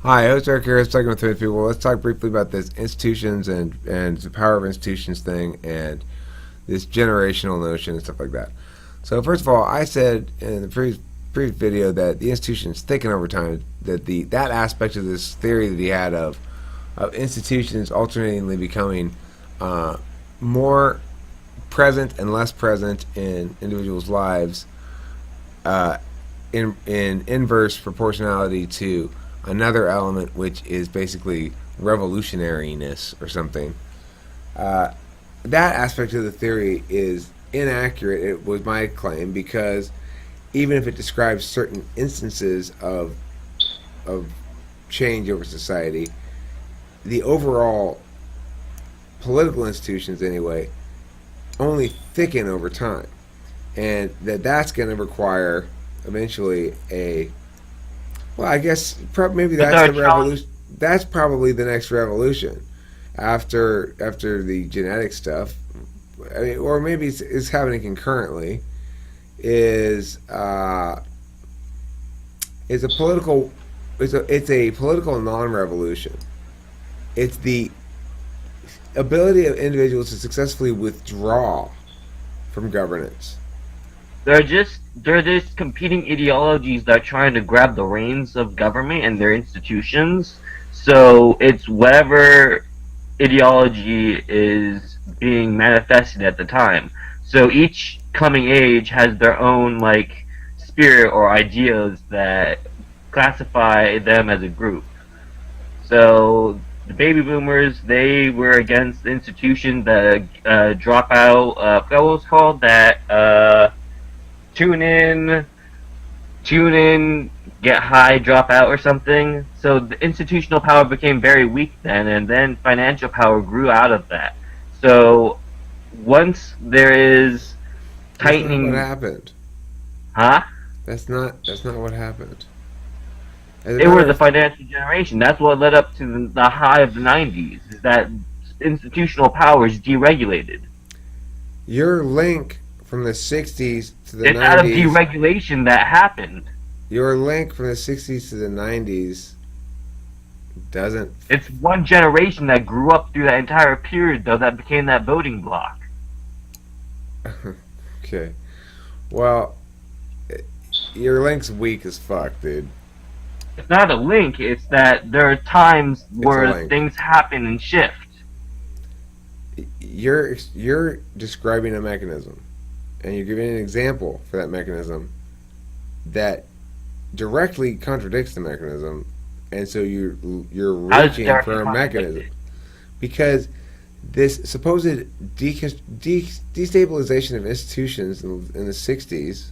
Hi, host Eric here. Let's talk with three people. Let's talk briefly about this institutions and the power of institutions thing and this generational notion and stuff like that. So first of all, I said in the previous video that the institutions thicken over time. That that aspect of this theory that he had of institutions alternatingly becoming more present and less present in individuals' lives in inverse proportionality to another element, which is basically revolutionariness or something. That aspect of the theory is inaccurate. It was my claim because even if it describes certain instances of change over society, the overall political institutions anyway only thicken over time, and that's going to require eventually a well, I guess maybe But that's there are the challenges. revolution. That's probably the next revolution after the genetic stuff. I mean, or maybe it's happening concurrently. Is is a political it's a political non-revolution. It's the ability of individuals to successfully withdraw from governance. They're just competing ideologies that are trying to grab the reins of government and their institutions. So it's whatever ideology is being manifested at the time. So each coming age has their own like spirit or ideas that classify them as a group. So the baby boomers, they were against the institution, the dropout. What was called that? Tune in, tune in, get high, drop out, or something. So the institutional power became very weak then, and then financial power grew out of that. So once there is That's not what tightening, happened. huh? That's not what happened. As a They were matter the of financial generation. That's what led up to the high of the 90s. Is that institutional power is deregulated. your link from the 60s to the It's out of 90s, deregulation that happened. your link from the 60s to the 90s doesn't. It's one generation that grew up through that entire period, though, that became that voting bloc. Okay. Well, your link's weak as fuck, dude. It's not a link, it's that there are times It's a where link. things happen and shift. You're describing a mechanism, and you're giving an example for that mechanism that directly contradicts the mechanism, and so you're How does it reaching directly for a contradict mechanism it? because this supposed destabilization of institutions in the 60s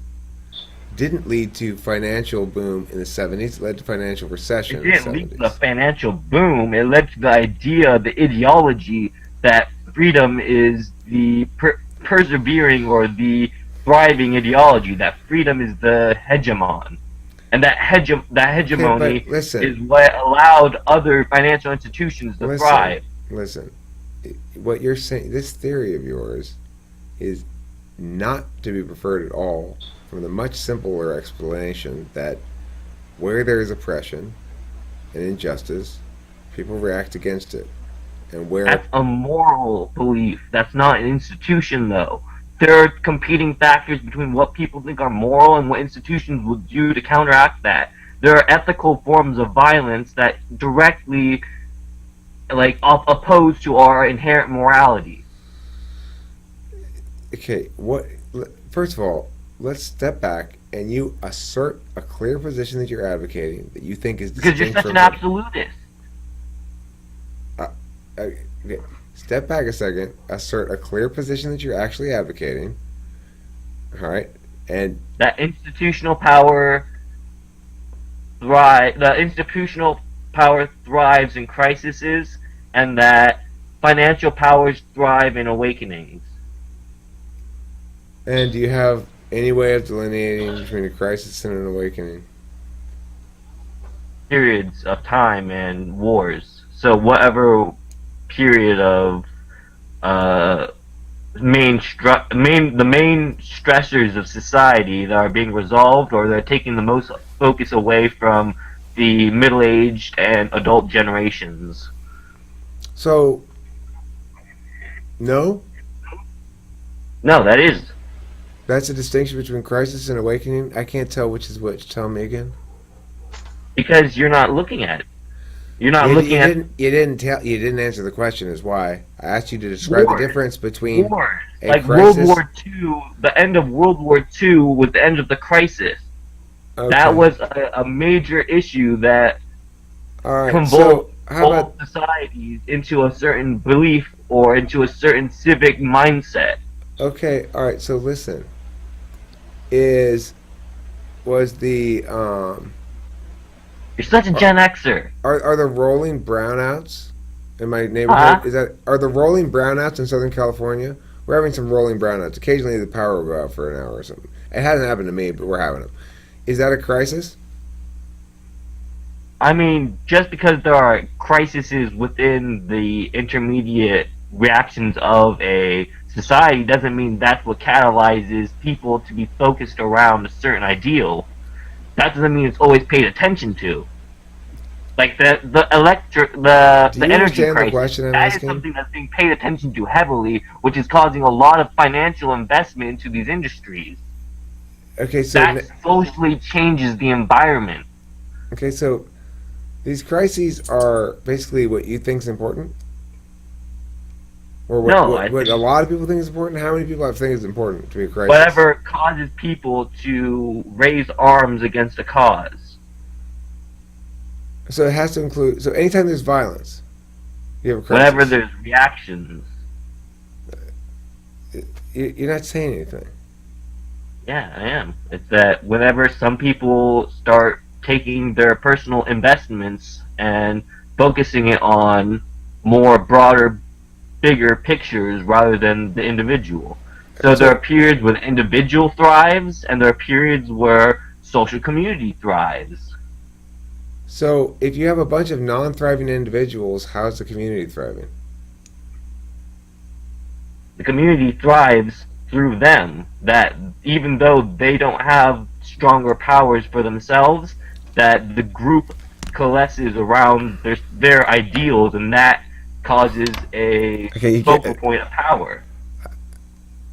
didn't lead to financial boom in the 70s. It led to financial recession It in the didn't lead to the 70s. financial boom, it led to the idea, the ideology, that freedom is the persevering or the thriving ideology, that freedom is the hegemon. And that Okay, but hegemony is listen, what allowed other financial institutions to listen, thrive. listen. What you're saying, this theory of yours, is not to be preferred at all from the much simpler explanation that where there is oppression and injustice, people react against it. And where That's a moral belief. That's not an institution, though. There are competing factors between what people think are moral and what institutions will do to counteract that. There are ethical forms of violence that directly, like, oppose to our inherent morality. okay, what first of all, let's step back and you assert a clear position that you're advocating that you think is Because you're distinct such an from absolutist. uh, okay. Step back a second, assert a clear position that you're actually advocating. All right, and That institutional power the institutional power thrives in crises, and that financial powers thrive in awakenings. do you have any way of delineating between a crisis and an awakening? Periods of time and wars. So whatever period of uh, the main stressors of society that are being resolved, or they're taking the most focus away from the middle-aged and adult generations. So, no? No, that is That's a distinction between crisis and awakening? I can't tell which is which. Tell me again. because you're not looking at it. You're not looking at You didn't answer the question is why. I asked you to describe the War. difference between wars. a Like crisis. World War II, the end of World War II was the end of the crisis. Okay. That was a major issue that All right. convulsed So, how all about societies into a certain belief or into a certain civic mindset. okay, all right. So listen. Is was the You're such a Gen Xer. are the rolling brownouts in my neighborhood? Are the rolling brownouts in Southern California? We're having some rolling brownouts. Occasionally, the power will go out for an hour or something. It hasn't happened to me, but we're having them. Is that a crisis? I mean, just because there are crises within the intermediate reactions of a society doesn't mean that's what catalyzes people to be focused around a certain ideal. That doesn't mean it's always paid attention to. Like the Do the you energy understand the crisis. question I'm That is asking? something that's being paid attention to heavily, which is causing a lot of financial investment into these industries. Okay, so That socially changes the environment. okay, so these crises are basically what you think is important, or what, No, what a lot of people think is important. How many people think is important to be a crisis? Whatever causes people to raise arms against a cause. So it has to include. So anytime there's violence, you have a crisis. Whenever there's reactions. You're not saying anything. Yeah, I am. It's that whenever some people start taking their personal investments and focusing it on more broader, bigger pictures rather than the individual. So there are periods when individual thrives, and there are periods where social community thrives. So if you have a bunch of non-thriving individuals, how's the community thriving? The community thrives through them. That even though they don't have stronger powers for themselves, that the group coalesces around their ideals, and that causes a focal point of power.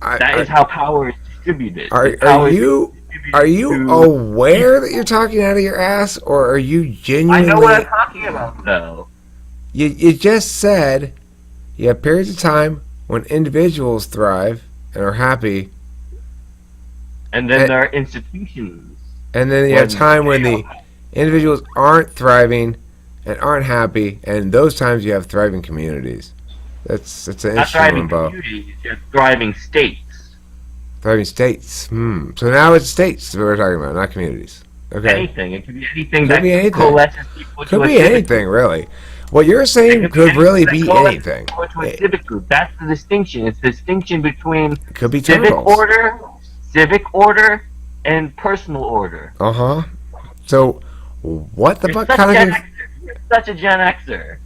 That is how power is distributed. Are you aware that you're talking out of your ass, or are you genuinely? I know what I'm talking about, though. You just said you have periods of time when individuals thrive and are happy, and then there are institutions. And then you have time when the individuals aren't thriving and aren't happy, and those times you have thriving communities. That's an interesting one, Bo. Communities, just thriving states. Thriving states. So now it's states that we're talking about, not communities. Okay. Anything. It could be anything could that be anything. coalesces people could to be anything, really. What you're saying could really be anything. To a civic group. That's the distinction. It's the distinction between could be civic order, and personal order. So, what the fuck kind of? You're such a Gen Xer.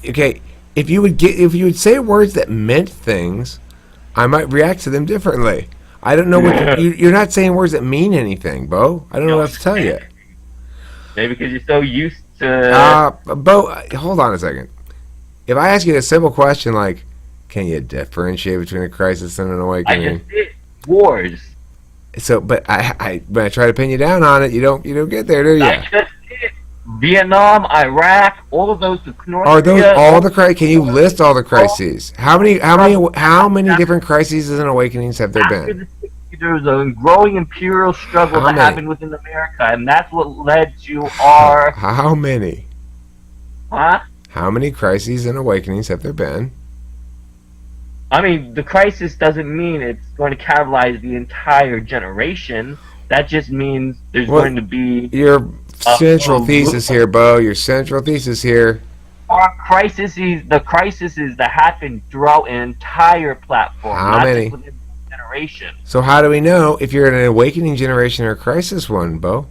Okay, if you would say words that meant things, I might react to them differently. I don't know what you're not saying words that mean anything, Bo. I don't know what to tell you. Maybe because you're so used to. Bo, hold on a second. If I ask you a simple question like, can you differentiate between a crisis and an awakening? I just did. Wars. So, but when I try to pin you down on it, you don't get there, do you? I just did. Vietnam, Iraq, all of those. Are those all the crises? Can you list all the crises? How many different crises and awakenings have there been? There was a growing imperial struggle that happened within America, and that's what led to our. How many? Huh? How many crises and awakenings have there been? I mean, the crisis doesn't mean it's going to catalyze the entire generation. That just means there's going to be your central thesis here, Bo. Your central thesis here. Our the crises that happen throughout an entire platform. How many? Just within the generation. So how do we know if you're in an awakening generation or a crisis one, Bo?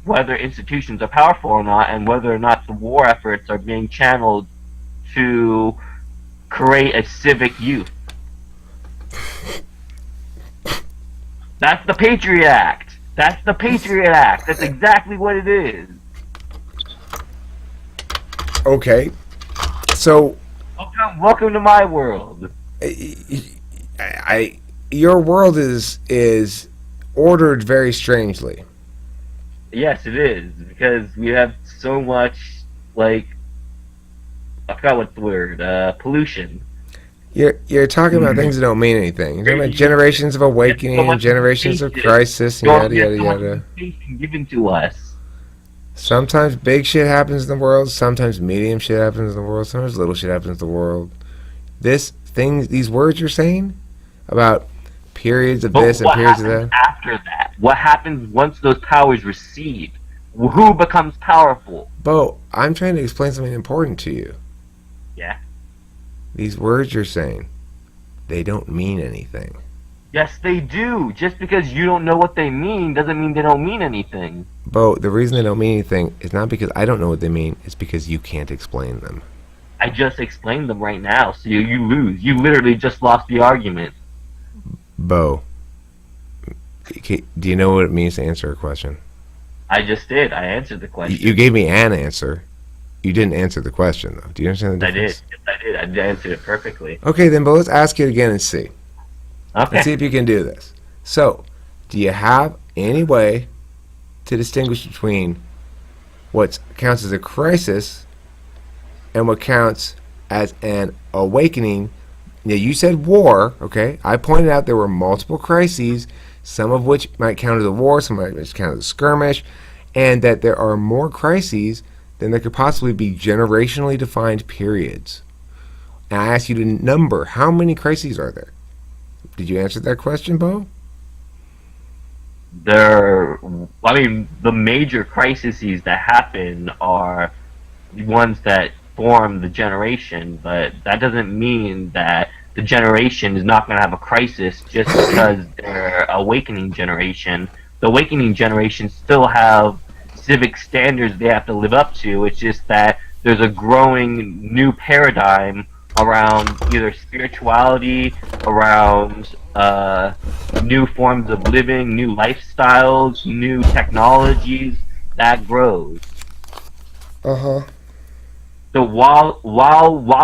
Whether institutions are powerful or not, and whether or not the war efforts are being channeled to create a civic youth. That's the Patriot Act. That's the Patriot Act. That's exactly what it is. Okay, so Welcome to my world. your world is ordered very strangely. Yes, it is because we have so much like I forgot what the word pollution. You're talking about things that don't mean anything. You're talking about generations of We have so awakening and much generations of information. crisis and yada We have yada so much yada. information given to us. Sometimes big shit happens in the world. Sometimes medium shit happens in the world. Sometimes little shit happens in the world. These words you're saying about periods of But this and what periods of happens that. after that? What happens once those powers recede? Who becomes powerful? Bo, I'm trying to explain something important to you. Yeah. These words you're saying, they don't mean anything. Yes, they do. Just because you don't know what they mean doesn't mean they don't mean anything. Bo, the reason they don't mean anything is not because I don't know what they mean. It's because you can't explain them. I just explained them right now, so you lose. You literally just lost the argument. Bo, do you know what it means to answer a question? I just did. I answered the You question. gave me an answer. You didn't answer the question, though. Do you understand the I did. difference? Yes, I did. I answered it perfectly. Okay, then, but let's ask it again and see. Let's see Okay. if you can do this. So, do you have any way to distinguish between what counts as a crisis and what counts as an awakening? Now, you said war, okay? I pointed out there were multiple crises, some of which might count as a war, some might count as a skirmish, and that there are more crises than there could possibly be generationally defined periods. And I asked you to number how many crises are there. Did you answer that question, Bo? The major crises that happen are the ones that form the generation, but that doesn't mean that the generation is not going to have a crisis just because they're awakening generation. The awakening generation still have civic standards they have to live up to. It's just that there's a growing new paradigm around either spirituality, around new forms of living, new lifestyles, new technologies that grows. Uh-huh. So while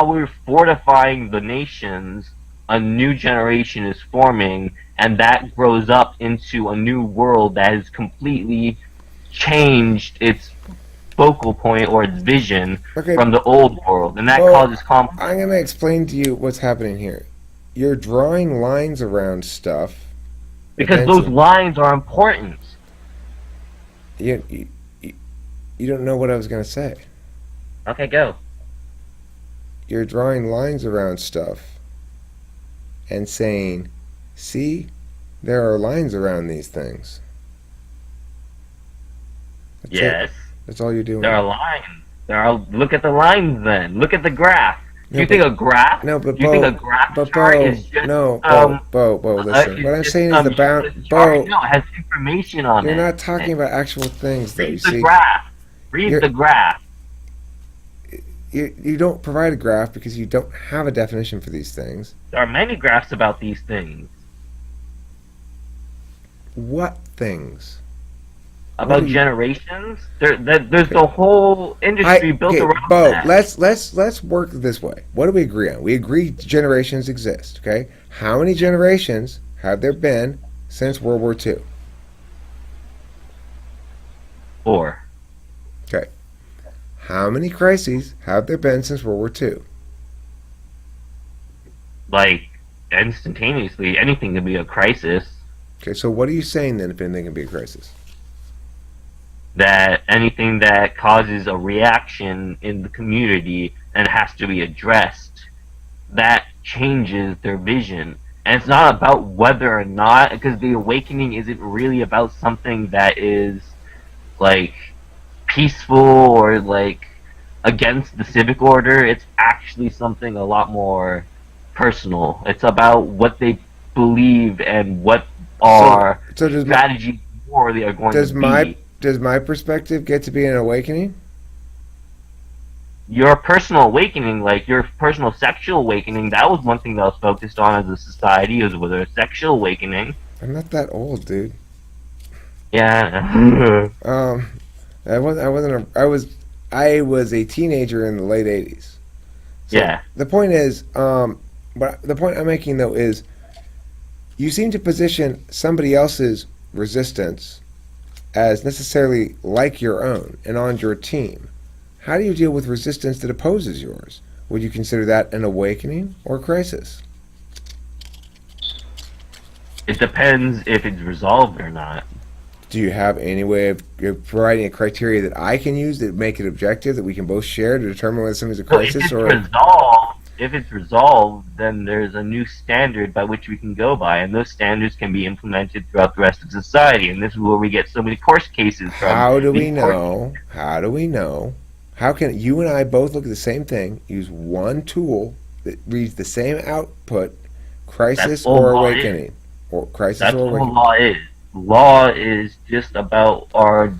we're fortifying the nations, a new generation is forming, and that grows up into a new world that has completely changed its focal point or its vision Okay, from the old world, and that Bo, causes conflict. I'm going to explain to you what's happening here. You're drawing lines around stuff. Because those lines are important. You, you don't know what I was going to say. Okay, go. You're drawing lines around stuff and saying, see, there are lines around these things. That's it. Yes, That's all you're doing. there are lines. Look at the lines then. Look at the graph. Do No, you think a graph? No, but Do you think a Bo, graph but chart Bo, is just no, um, Bo, listen. What I'm it's saying just is the bound, useless chart? Bo, No, it has information on you're it. not talking about actual things, though. You Read the see, graph. Read You're- the graph. you don't provide a graph because you don't have a definition for these things. There are many graphs about these things. What things? About do you- generations. There's the whole industry built okay, around Bo, that. let's work this way. What do we agree on? We agree generations exist. Okay, how many generations have there been since World War II? 4. Okay, how many crises have there been since World War II? Like instantaneously, anything can be a crisis. Okay, so what are you saying then? If anything can be a crisis? That anything that causes a reaction in the community and has to be addressed, that changes their vision. And it's not about whether or not, because the awakening isn't really about something that is like peaceful or like against the civic order. It's actually something a lot more personal. It's about what they believe and what are So does strategies war they are going does to my be. does my perspective get to be an awakening? Your personal awakening, like your personal sexual awakening, that was one thing that was focused on as a society, was whether a sexual awakening. I'm not that old, dude. Yeah. Um, I was a teenager in the late '80s. So Yeah. the point is, but the point I'm making though is, you seem to position somebody else's resistance as necessarily like your own and on your team. How do you deal with resistance that opposes yours? Would you consider that an awakening or a crisis? It depends if it's resolved or not. Do you have any way of providing a criteria that I can use that make it objective that we can both share to determine whether something's a Well, if crisis it's or resolved, then there's a new standard by which we can go by, and those standards can be implemented throughout the rest of society. And this is where we get so many court cases from. how do we These court- know? How do we know? How can you and I both look at the same thing, use one tool that reads the same output, crisis That's all or law awakening? Or crisis That's or what awakening? law is. Law is just about our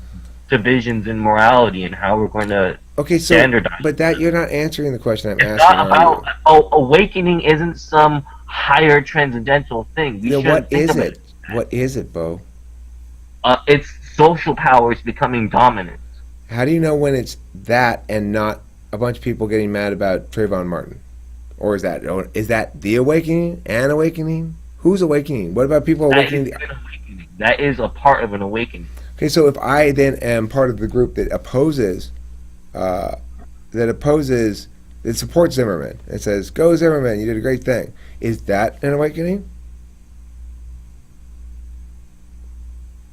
divisions in morality and how we're going to Okay, so standardize. but that you're not answering the question I'm It's asking, not are you? about awakening. Isn't some higher transcendental thing? We Then shouldn't what think is of it? What is it, Bo? It's social powers becoming dominant. How do you know when it's that and not a bunch of people getting mad about Trayvon Martin? Or is that the awakening? An awakening? Who's awakening? What about people That awakening? is an awakening. That is a part of an awakening. Okay, so if I then am part of the group that opposes, uh, that supports Zimmerman, and says, "Go Zimmerman, you did a great thing," is that an awakening?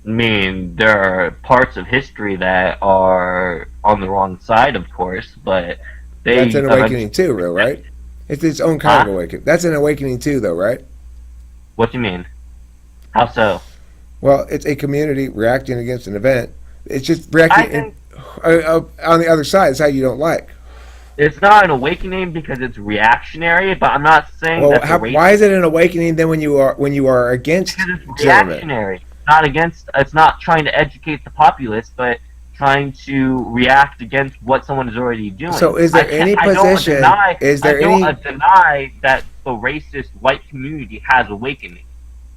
I mean, there are parts of history that are on the wrong side, of course, but they. That's an awakening too, real right? It's its own kind of Huh? awakening. That's an awakening too, though, right? What do you mean? How so? Well, it's a community reacting against an event. It's just I reacting think on the other side. It's how you don't like. it's not an awakening because it's reactionary, but I'm not saying Well, that's a why is it an awakening then when you are against because it's Zimmerman? reactionary. Not against. It's not trying to educate the populace, but trying to react against what someone is already doing. So is there any I position? Is there I don't any? deny that the racist white community has awakening.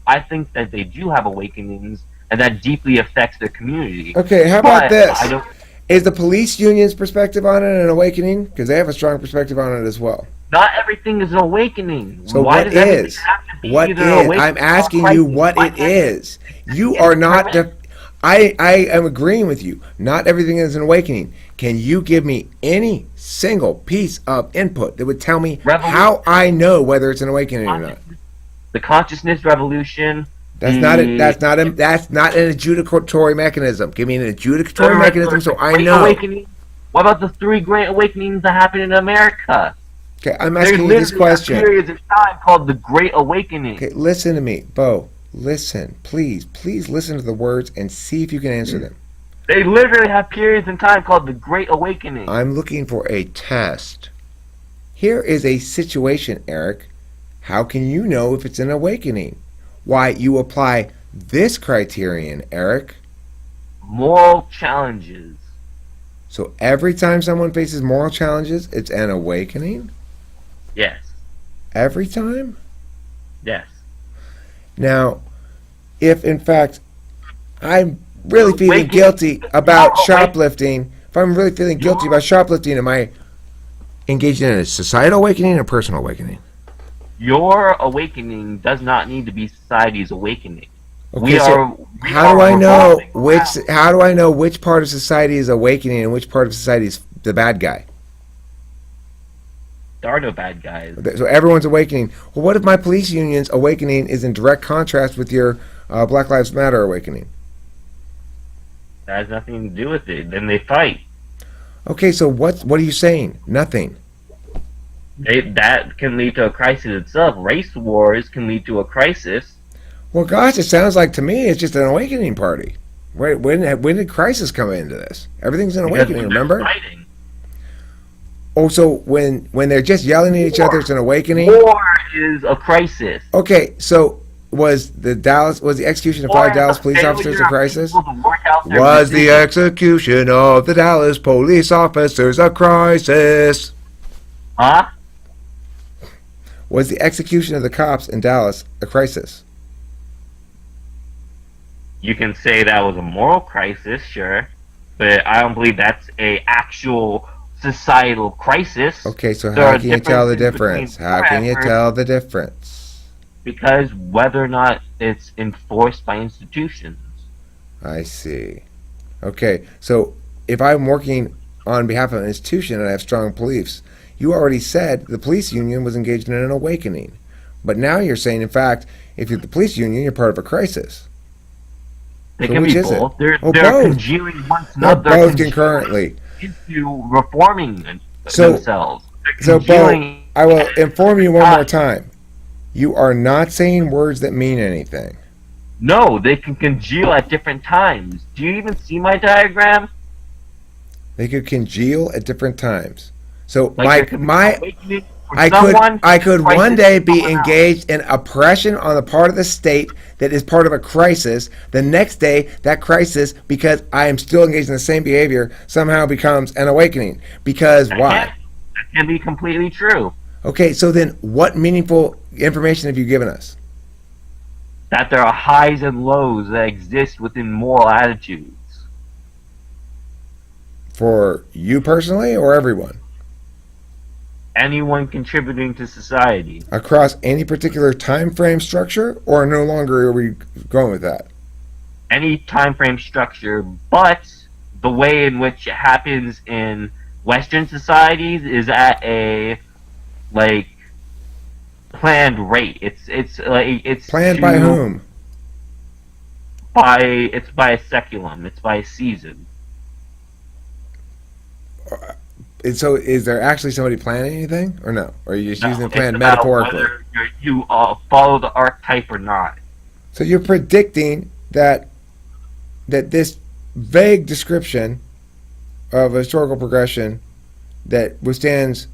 I think that they do have awakenings, and that deeply affects their community. Okay, how about But this? I don't. Is the police union's perspective on it an awakening? Because they have a strong perspective on it as well. Not everything is an awakening. So Why what does everything is? have to be What either is? awakening I'm or asking crisis? you what Why it can't is. You It's are not. premise. I am agreeing with you. Not everything is an awakening. Can you give me any single piece of input that would tell me Revolution. how I know whether it's an awakening or not? The consciousness revolution. That's not it. That's not an adjudicatory mechanism. Give me an adjudicatory The mechanism so I Great know. Awakening. What about the three great awakenings that happened in America? Okay, I'm There's asking you this literally question. periods of time called the Great Awakening. Okay, listen to me, Bo. Listen, please listen to the words and see if you can answer them. They literally have periods in time called the Great Awakening. I'm looking for a test. Here is a situation, Eric. How can you know if it's an awakening? Why, you apply this criterion, Eric. Moral challenges. So every time someone faces moral challenges, it's an awakening? Yes. Every time? Yes. Now, if in fact I'm really feeling Awakening- guilty about Awakening- shoplifting, if I'm really feeling guilty about shoplifting, am I engaged in a societal awakening or personal awakening? Your awakening does not need to be society's awakening. Okay, so how do I know which part of society is awakening and which part of society is the bad guy? There are no bad guys. So everyone's awakening. Well, what if my police union's awakening is in direct contrast with your Black Lives Matter awakening? That has nothing to do with it. Then they fight. Okay, so what are you saying? Nothing. That can lead to a crisis itself. Race wars can lead to a crisis. Well, gosh, it sounds like to me it's just an awakening party. When did crisis come into this? Everything's an Because awakening, when they're remember? fighting, Oh, so when they're just yelling at each other, it's an awakening? war is a crisis. Okay, so was the execution of War 5 is Dallas the police officers failure a of crisis? people to work out their Was the position. execution of the Dallas police officers a crisis? Huh? Was the execution of the cops in Dallas a crisis? You can say that was a moral crisis, sure, but I don't believe that's a actual societal crisis. Okay, so There how are can you tell the differences between difference? How poor can you efforts tell the difference? because whether or not it's enforced by institutions. I see. Okay, so if I'm working on behalf of an institution and I have strong beliefs, you already said the police union was engaged in an awakening. But now you're saying, in fact, if you're the police union, you're part of a crisis. They So can which be is it? both. They're Oh, they're both. congealing once Not another. both Congealing concurrently. into reforming So, themselves. They're so Bo, congealing. I will inform you one more time. You are not saying words that mean anything. No, they can congeal at different times. Do you even see my diagram? They could congeal at different times. So Like there could be my awakening for I someone, could crisis one day for be someone else. engaged in oppression on the part of the state that is part of a crisis. The next day, that crisis, because I am still engaged in the same behavior, somehow becomes an awakening. Because why? That can be completely true. Okay, so then what meaningful information have you given us? That there are highs and lows that exist within moral attitudes. For you personally or everyone? Anyone contributing to society. Across any particular time frame structure, or no longer are we going with that? Any time frame structure, but the way in which it happens in Western societies is at a like planned rate. It's Planned by whom? It's by a seculum. It's by a season. And so is there actually somebody planning anything, or no? Or are you just No, using it's plan about metaphorically? whether you follow the archetype or not. So you're predicting that this vague description of a historical progression that withstands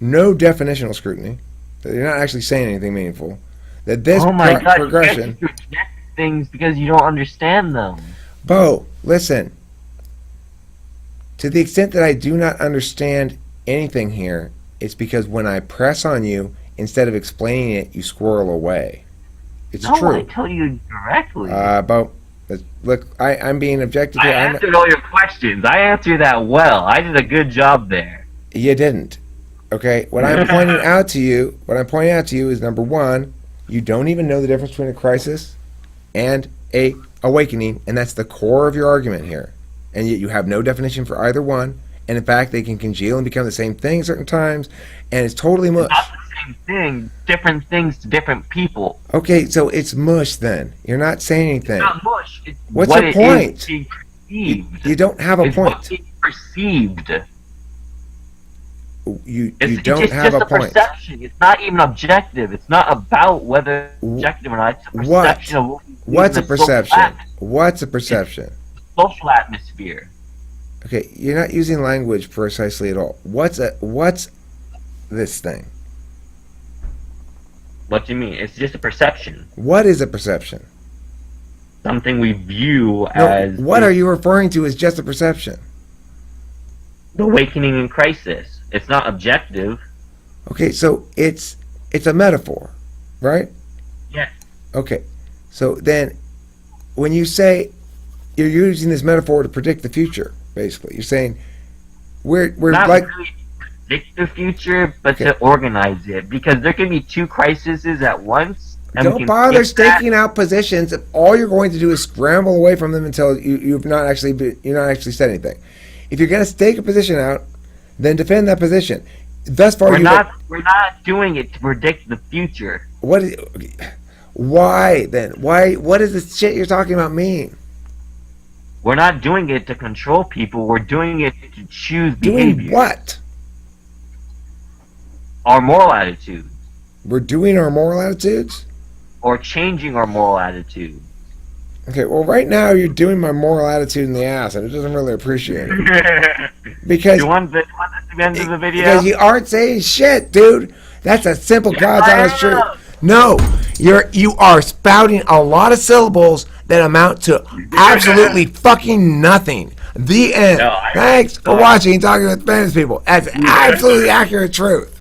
no definitional scrutiny, that you're not actually saying anything meaningful, that this Oh my god! progression. You reject things because you don't understand them. Bo, listen. To the extent that I do not understand anything here, it's because when I press on you, instead of explaining it, you squirrel away. It's No, true. I tell you directly. Bo, look, I'm being objective I here. answered all your questions. I answered that well. I did a good job there. You didn't. Okay? What I'm pointing out to you is number one, you don't even know the difference between a crisis and a awakening, and that's the core of your argument here. And yet you have no definition for either one, and in fact they can congeal and become the same thing at certain times, and it's totally mush. Not the same thing. Different things to different people. Okay, so it's mush then. You're not saying anything. It's not mush. It's What's what the it point? is being perceived. You don't have a It's what point. being perceived. You It's don't just, have just a point. perception. It's not even objective. It's not about whether it's objective or not. It's a perception of what we believe What's in a the social perception? What's a perception? social atmosphere. Okay, you're not using language precisely at all. What's this thing? What do you mean? It's just a perception. What is a perception? Something we view No, as what are you referring to as just a perception? the awakening in crisis. It's not objective. Okay, so it's a metaphor, right? Yes. Okay, so then when you say you're using this metaphor to predict the future, basically, you're saying we're Not like really to predict the future, but Okay. to organize it. Because there can be two crises at once. And we don't can bother skip that. staking out positions if all you're going to do is scramble away from them until you're not actually said anything. If you're going to stake a position out, then defend that position. Thus far, We're not doing it to predict the future. Why then? Why? What does this shit you're talking about mean? We're not doing it to control people. We're doing it to choose Doing behavior. what? Our moral attitude. We're doing our moral attitudes? Or changing our moral attitude. Okay, well, right now you're doing my moral attitude in the ass, and it doesn't really appreciate it. Because, You want this to the end of the video? because you aren't saying shit, dude. That's a simple God's I honest truth. am. No, you are spouting a lot of syllables that amount to absolutely fucking nothing. The end. No, Thanks for watching Talking with Spanish People. That's absolutely accurate truth.